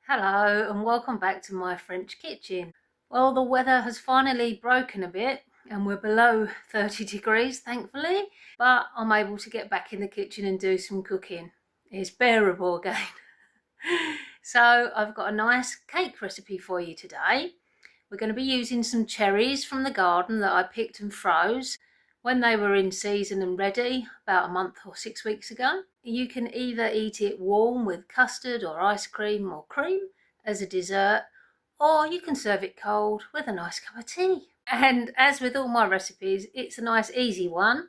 Hello and welcome back to my French kitchen. Well, the weather has finally broken a bit and we're below 30 degrees thankfully, but I'm able to get back in the kitchen and do some cooking. It's bearable again. So I've got a nice cake recipe for you today. We're going to be using some cherries from the garden that I picked and froze when they were in season and ready about a month or 6 weeks ago. You can either eat it warm with custard or ice cream or cream as a dessert, or you can serve it cold with a nice cup of tea. And as with all my recipes, it's a nice easy one.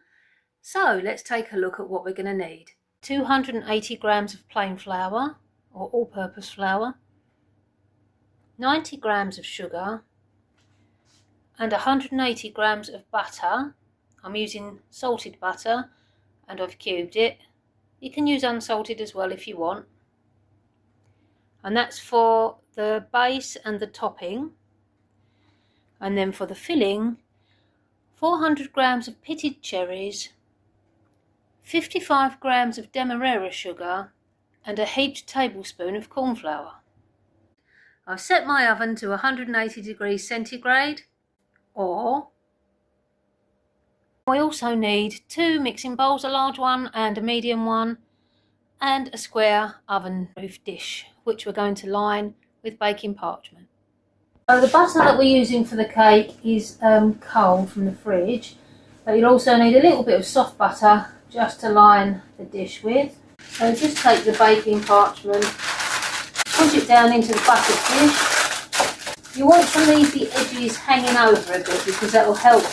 So let's take a look at what we're going to need. 280 grams of plain flour or all-purpose flour, 90 grams of sugar, and 180 grams of butter. I'm using salted butter and I've cubed it. You can use unsalted as well if you want. And that's for the base and the topping. And then for the filling, 400 grams of pitted cherries, 55 grams of Demerara sugar, and a heaped tablespoon of cornflour. I've set my oven to 180 degrees centigrade, or we also need 2 mixing bowls, a large one and a medium one, and a square oven-proof dish, which we're going to line with baking parchment. So the butter that we're using for the cake is cold from the fridge, but you'll also need a little bit of soft butter just to line the dish with. So just take the baking parchment, push it down into the buttered dish. You want to leave the edges hanging over a bit because that will help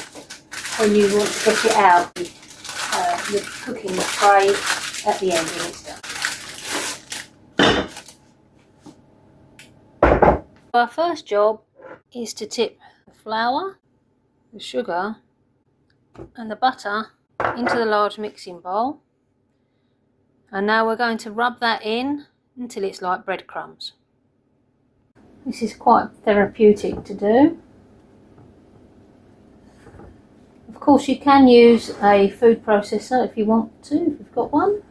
when you want to get it out with the cooking tray at the end when it's done. Our first job is to tip the flour, the sugar and the butter into the large mixing bowl, and now we're going to rub that in until it's like breadcrumbs. This is quite therapeutic to do. Of course you can use a food processor if you want to, if you've got one.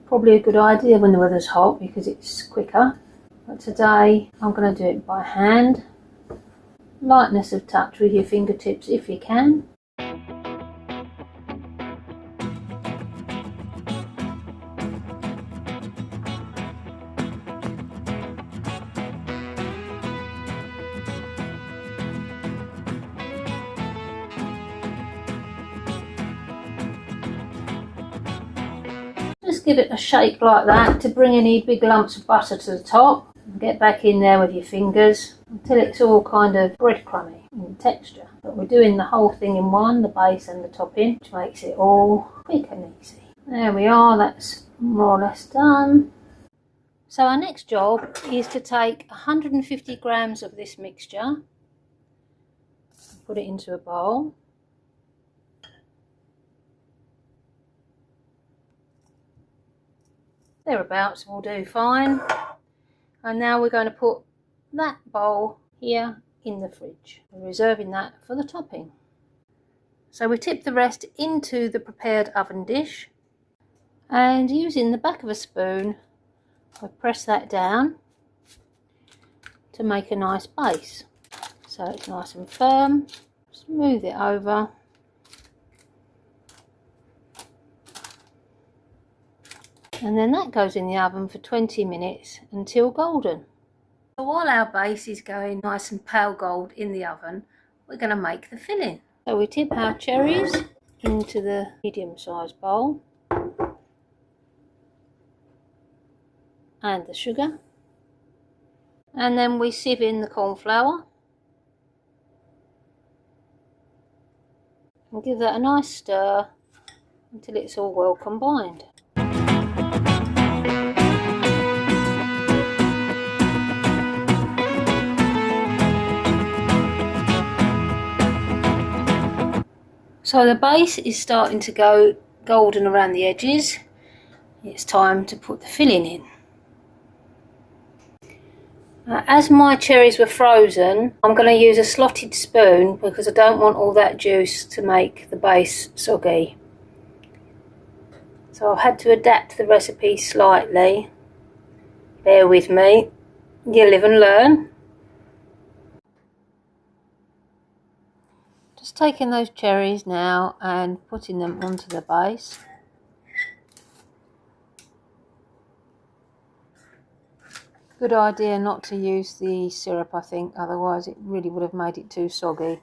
Probably a good idea when the weather's hot because it's quicker. But today I'm going to do it by hand. Lightness of touch with your fingertips if you can. Just give it a shake like that to bring any big lumps of butter to the top. And get back in there with your fingers until it's all kind of breadcrumby in texture. But we're doing the whole thing in one, the base and the topping, which makes it all quick and easy. There we are, that's more or less done. So our next job is to take 150 grams of this mixture, put it into a bowl. Thereabouts will do fine. And now we're going to put that bowl here in the fridge. We're reserving that for the topping. So we tip the rest into the prepared oven dish, and using the back of a spoon I press that down to make a nice base. So it's nice and firm. Smooth it over. And then that goes in the oven for 20 minutes until golden. So while our base is going nice and pale gold in the oven, we're going to make the filling. So we tip our cherries into the medium-sized bowl and the sugar, and then we sieve in the cornflour and give that a nice stir until it's all well combined. So the base is starting to go golden around the edges. It's time to put the filling in. As my cherries were frozen, I'm going to use a slotted spoon because I don't want all that juice to make the base soggy. So I've had to adapt the recipe slightly. Bear with me. You live and learn. Just taking those cherries now and putting them onto the base. Good idea not to use the syrup, I think, otherwise it really would have made it too soggy.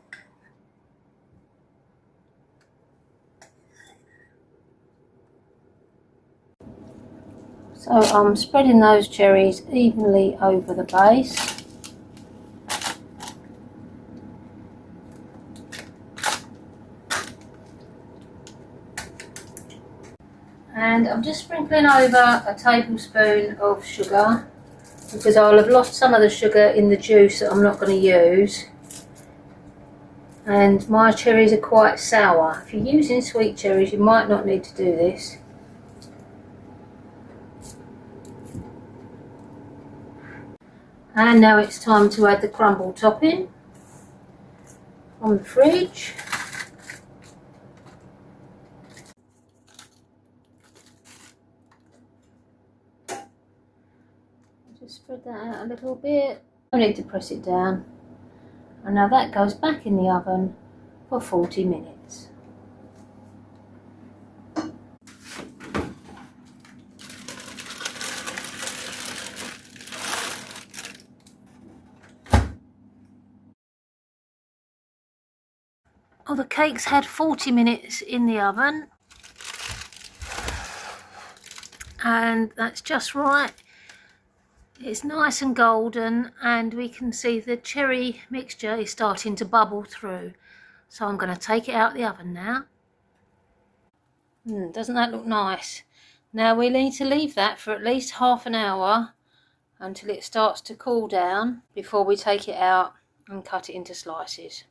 So I'm spreading those cherries evenly over the base. And I'm just sprinkling over a tablespoon of sugar, because I'll have lost some of the sugar in the juice that I'm not going to use. And my cherries are quite sour. If you're using sweet cherries, you might not need to do this. And now it's time to add the crumble topping from the fridge. Just spread that out a little bit. I need to press it down. And now that goes back in the oven for 40 minutes. Oh, the cake's had 40 minutes in the oven. And that's just right. It's nice and golden, and we can see the cherry mixture is starting to bubble through. So I'm going to take it out the oven now. Doesn't that look nice? Now we need to leave that for at least half an hour until it starts to cool down before we take it out and cut it into slices.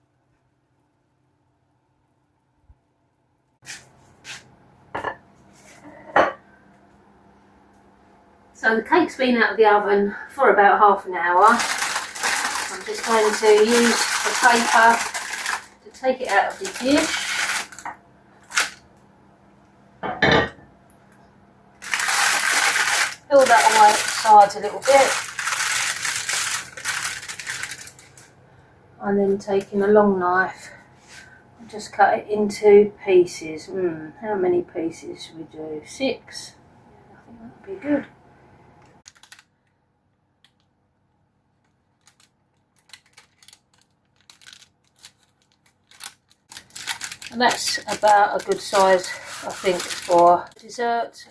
So the cake's been out of the oven for about half an hour. I'm just going to use the paper to take it out of the dish. Peel that away at the sides a little bit. And then taking a long knife, I'll just cut it into pieces. How many pieces should we do? 6? Yeah, I think that would be good. And that's about a good size, I think, for dessert.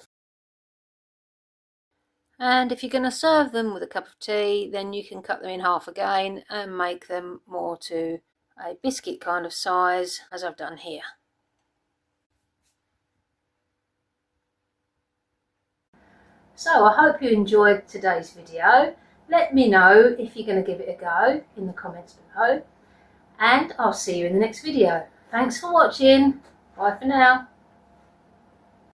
And if you're going to serve them with a cup of tea, then you can cut them in half again and make them more to a biscuit kind of size, as I've done here. So I hope you enjoyed today's video. Let me know if you're going to give it a go in the comments below. And I'll see you in the next video. Thanks for watching. Bye for now.